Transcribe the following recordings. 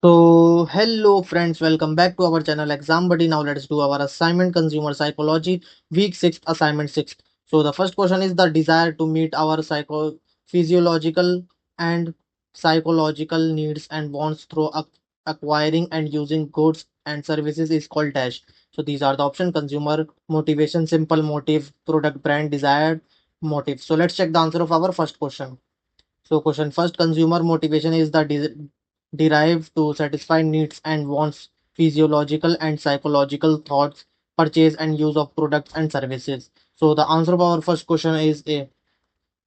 Hello friends, welcome back to our channel Exam Buddy. Now let's do our assignment Consumer Psychology week 6 assignment 6. So the first question is the desire to meet our physiological and psychological needs and wants through acquiring and using goods and services is called dash. So these are the option: consumer motivation, simple motive, product brand, desired motive. So let's check the answer of our first question. So question first, consumer motivation is the derived to satisfy needs and wants, physiological and psychological thoughts, purchase and use of products and services. So the answer of our first question is A.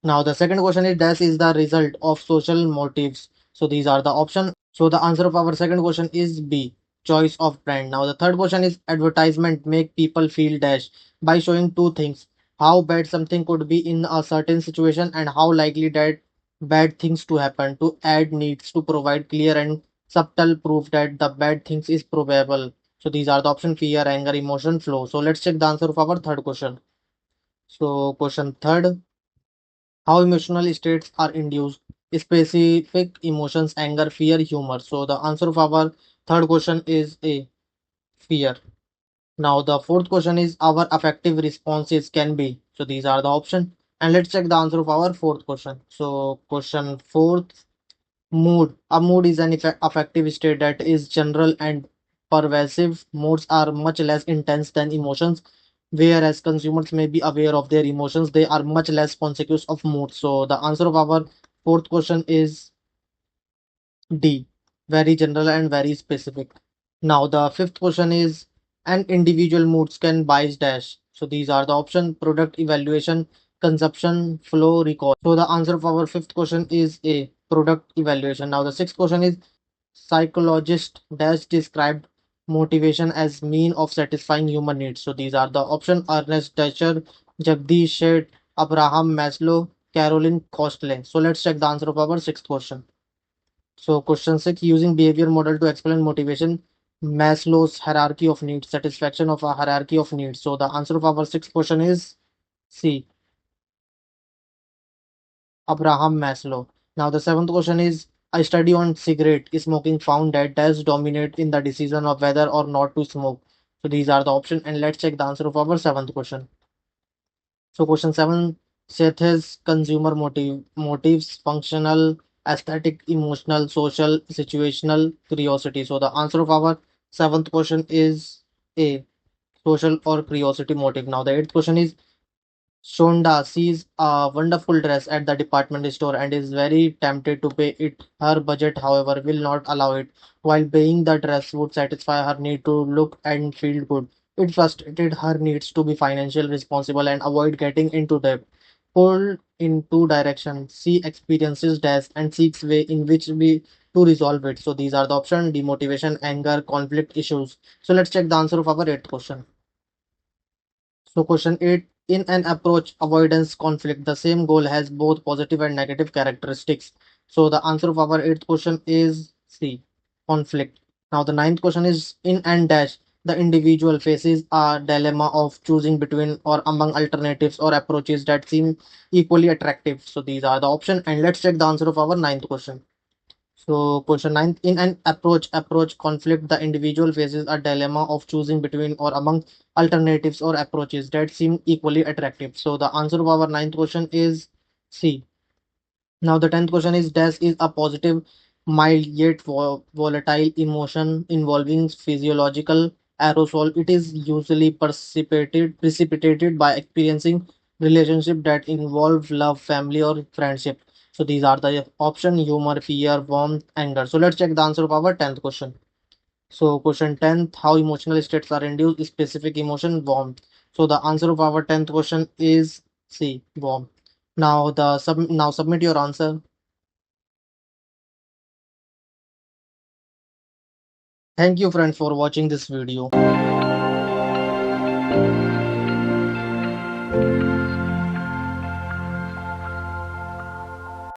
Now the second question is this is the result of social motives. So these are the option. So the answer of our second question is B. Choice of brand. Now the third question is advertisement make people feel dash by showing two things: how bad something could be in a certain situation and how likely that bad things to happen. To add needs to provide clear and subtle proof that the bad things is probable. So these are the option: fear, anger, emotion, flow. So let's check the answer of our third question. So question third, how emotional states are induced, specific emotions, anger, fear, humor. So the answer of our third question is A, fear. Now the fourth question is our affective responses can be. So these are the option. And let's check the answer of our fourth question. So question fourth, mood. A mood is an affective state that is general and pervasive. Moods are much less intense than emotions, whereas consumers may be aware of their emotions. They are much less conscious of moods. So the answer of our fourth question is D, very general and very specific. Now the fifth question is an individual moods can bias dash. So these are the option: product evaluation, consumption, flow, recall. So the answer of our fifth question is A, product evaluation. Now the sixth question is psychologist dash described motivation as mean of satisfying human needs. So these are the option: Ernest Dasher, Jagdish Sheth, Abraham Maslow, Caroline Costley. So let's check the answer of our sixth question. So question 6, using behavior model to explain motivation, Maslow's hierarchy of needs, satisfaction of a hierarchy of needs. So the answer of our sixth question is C, Abraham Maslow. Now the seventh question is a study on cigarette smoking found that does dominate in the decision of whether or not to smoke. So these are the options, and let's check the answer of our seventh question. So question 7, Seth's consumer motives, functional, aesthetic, emotional, social, situational, curiosity. So the answer of our seventh question is A, social or curiosity motive. Now the eighth question is Shonda sees a wonderful dress at the department store and is very tempted to pay it. Her budget, however, will not allow it. While buying the dress would satisfy her need to look and feel good, it frustrated her needs to be financially responsible and avoid getting into debt. Pulled in two directions, she experiences death and seeks way in which we to resolve it. So these are the options: demotivation, anger, conflict issues. So let's check the answer of our eighth question. So question 8, in an approach avoidance conflict, the same goal has both positive and negative characteristics. So the answer of our eighth question is C, conflict. Now the ninth question is in and dash, the individual faces a dilemma of choosing between or among alternatives or approaches that seem equally attractive. So these are the options, and let's check the answer of our ninth question. So question 9, in an approach conflict, the individual faces a dilemma of choosing between or among alternatives or approaches that seem equally attractive. So the answer of our ninth question is C. Now the 10th question is dash is a positive, mild yet volatile emotion involving physiological aerosol. It is usually precipitated by experiencing relationship that involve love, family, or friendship. So these are the option: humor, fear, warmth, anger. So let's check the answer of our 10th question. So question 10th, how emotional states are induced, specific emotion, warmth. So the answer of our 10th question is C, warmth. Now submit your answer. Thank you friends for watching this video.